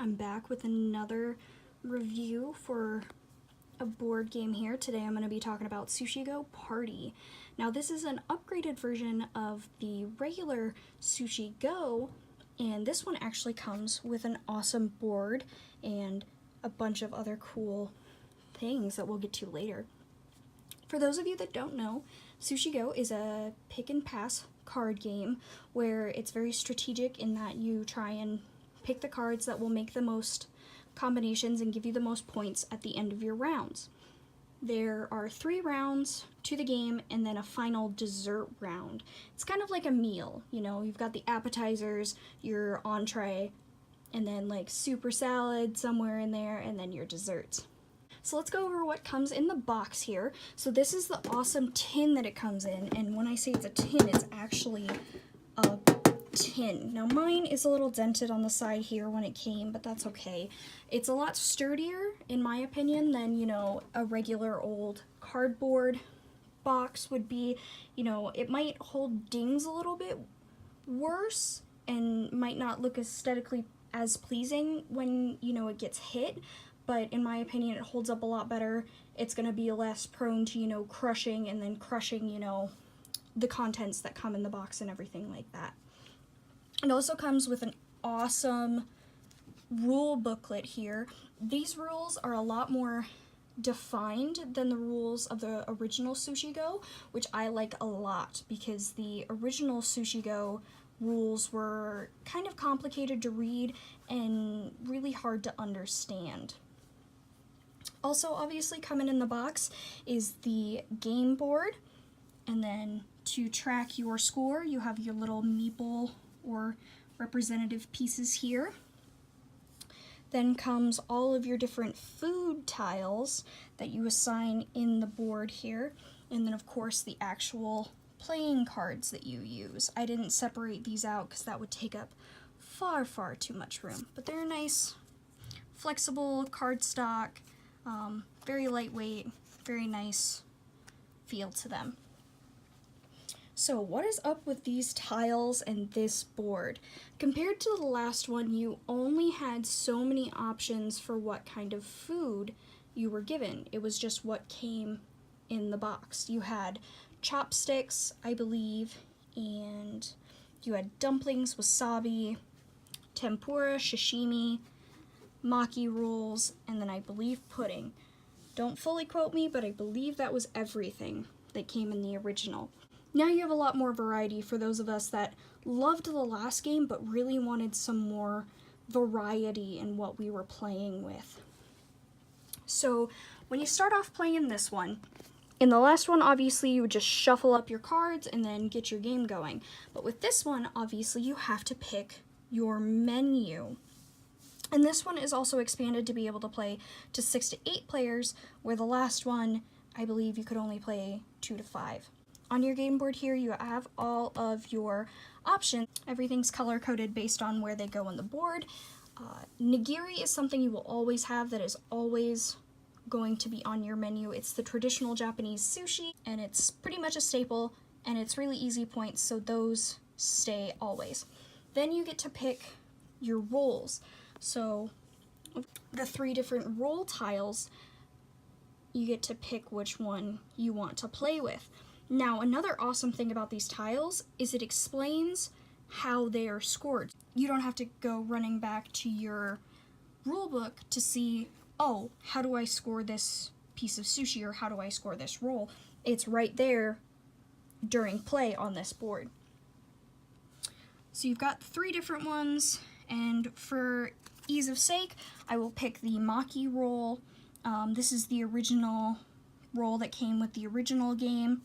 I'm back with another review for a board game here. Today I'm going to be talking about Sushi Go Party. Now this is an upgraded version of the regular Sushi Go, and this one actually comes with an awesome board and a bunch of other cool things that we'll get to later. For those of you that don't know, Sushi Go is a pick and pass card game where it's very strategic in that you try and pick the cards that will make the most combinations and give you the most points at the end of your rounds. There are 3 rounds to the game and then a final dessert round. It's kind of like a meal, you know, you've got the appetizers, your entree, and then like super salad somewhere in there, and then your desserts. So let's go over what comes in the box here. So this is the awesome tin that it comes in, and when I say it's a tin, it's actually a tin. Now mine is a little dented on the side here when it came, but that's okay. It's a lot sturdier, in my opinion, than, you know, a regular old cardboard box would be. You know, it might hold dings a little bit worse and might not look aesthetically as pleasing when, you know, it gets hit, but in my opinion it holds up a lot better. It's going to be less prone to, you know, crushing and then crushing, you know, the contents that come in the box and everything like that. It also comes with an awesome rule booklet here. These rules are a lot more defined than the rules of the original Sushi Go, which I like a lot because the original Sushi Go rules were kind of complicated to read and really hard to understand. Also, obviously coming in the box is the game board, and then to track your score you have your little meeple or representative pieces here. Then comes all of your different food tiles that you assign in the board here, and then of course the actual playing cards that you use. I didn't separate these out because that would take up far too much room, but they're nice, flexible cardstock, very lightweight, very nice feel to them. So what is up with these tiles and this board? Compared to the last one, you only had so many options for what kind of food you were given. It was just what came in the box. You had chopsticks, I believe, and you had dumplings, wasabi, tempura, sashimi, maki rolls, and then I believe pudding. Don't fully quote me, but I believe that was everything that came in the original. Now you have a lot more variety for those of us that loved the last game but really wanted some more variety in what we were playing with. So when you start off playing this one, in the last one obviously you would just shuffle up your cards and then get your game going. But with this one, obviously you have to pick your menu. And this one is also expanded to be able to play to 6 to 8 players, where the last one, I believe you could only play 2 to 5. On your game board here, you have all of your options. Everything's color-coded based on where they go on the board. Nigiri is something you will always have, that is always going to be on your menu. It's the traditional Japanese sushi, and it's pretty much a staple, and it's really easy points, so those stay always. Then you get to pick your rolls. So the 3 different roll tiles, you get to pick which one you want to play with. Now, another awesome thing about these tiles is it explains how they are scored. You don't have to go running back to your rule book to see, oh, how do I score this piece of sushi, or how do I score this roll? It's right there during play on this board. So you've got 3 different ones, and for ease of sake, I will pick the maki roll. This is the original roll that came with the original game.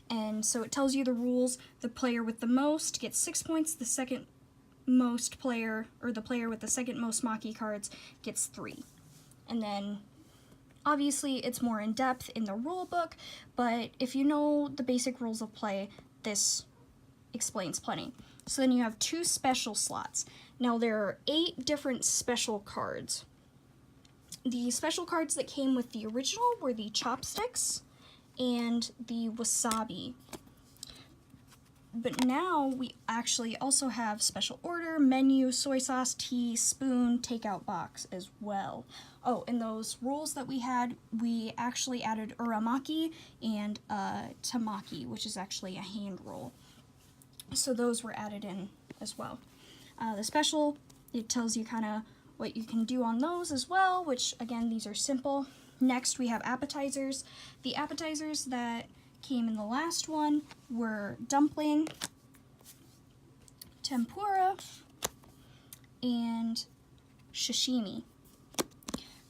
And so it tells you the rules. The player with the most gets 6 points, the second most player, or the player with the second most maki cards, gets 3. And then obviously it's more in depth in the rule book, but if you know the basic rules of play, this explains plenty. So then you have 2 special slots. Now there are 8 different special cards. The special cards that came with the original were the chopsticks and the wasabi. But now we actually also have special order, menu, soy sauce, tea, spoon, takeout box as well. Oh, and those rolls that we had, we actually added uramaki and tamaki, which is actually a hand roll. So those were added in as well. The special, it tells you kind of what you can do on those as well, which again, these are simple. Next, we have appetizers. The appetizers that came in the last one were dumpling, tempura, and sashimi.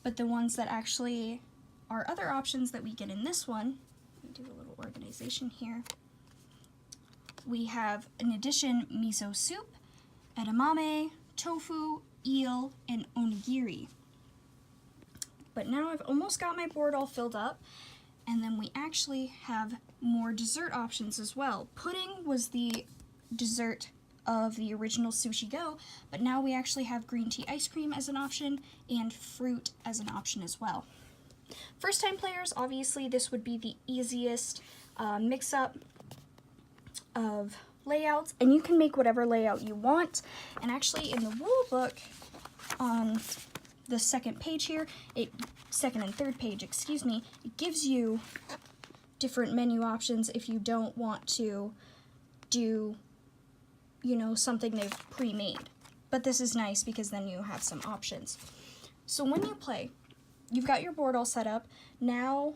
But the ones that actually are other options that we get in this one, let me do a little organization here. We have, in addition, miso soup, edamame, tofu, eel, and onigiri. But now I've almost got my board all filled up, and then we actually have more dessert options as well. Pudding was the dessert of the original Sushi Go, but now we actually have green tea ice cream as an option and fruit as an option as well. First time players, obviously this would be the easiest mix-up of layouts, and you can make whatever layout you want. And actually in the rule book on the second page here, second and third page, excuse me, it gives you different menu options if you don't want to do, you know, something they've pre-made. But this is nice because then you have some options. So when you play, you've got your board all set up. Now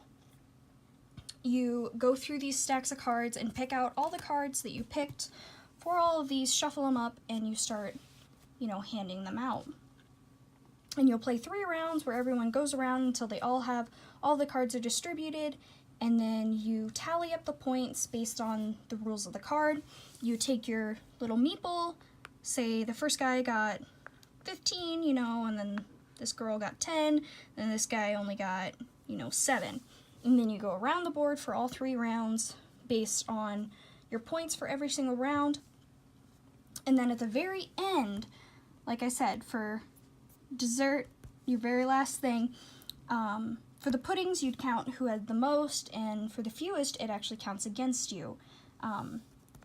you go through these stacks of cards and pick out all the cards that you picked for all of these, shuffle them up, and you start, you know, handing them out. And you'll play 3 rounds where everyone goes around until they all have all the cards are distributed, and then you tally up the points based on the rules of the card. You take your little meeple, say the first guy got 15, you know, and then this girl got 10, and this guy only got, you know, 7. And then you go around the board for all 3 rounds based on your points for every single round. And then at the very end, like I said, for dessert, your very last thing, for the puddings you'd count who had the most, and for the fewest it actually counts against you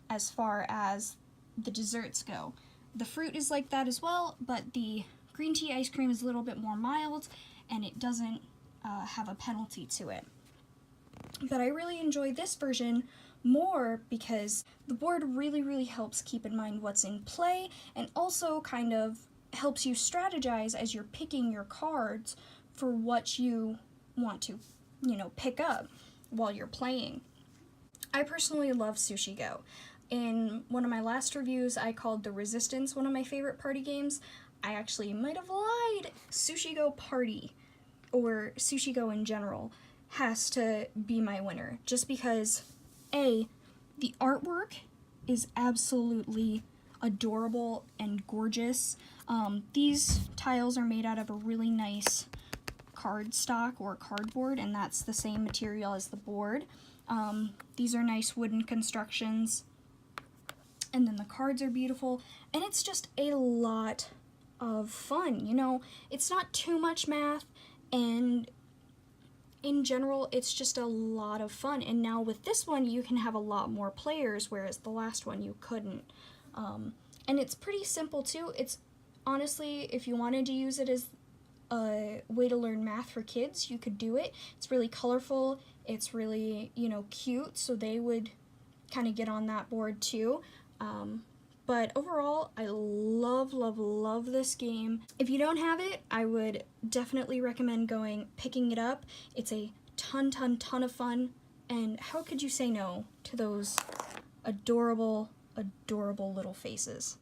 as far as the desserts go. The fruit is like that as well, but the green tea ice cream is a little bit more mild and it doesn't have a penalty to it. But I really enjoy this version more because the board really helps keep in mind what's in play, and also kind of helps you strategize as you're picking your cards for what you want to, you know, pick up while you're playing. I personally love Sushi Go. In one of my last reviews, I called The Resistance one of my favorite party games. I actually might have lied. Sushi Go Party, or Sushi Go in general, has to be my winner, just because A, the artwork is absolutely adorable and gorgeous. These tiles are made out of a really nice cardstock or cardboard, and that's the same material as the board. These are nice wooden constructions, and then the cards are beautiful, and it's just a lot of fun. You know, it's not too much math, and in general, it's just a lot of fun. And now with this one, you can have a lot more players, whereas the last one you couldn't. And it's pretty simple too. It's honestly, if you wanted to use it as a way to learn math for kids, you could do it. It's really colorful. It's really, you know, cute, so they would kind of get on that board too. But overall, I love this game. If you don't have it, I would definitely recommend picking it up. It's a ton of fun, and how could you say no to those adorable little faces?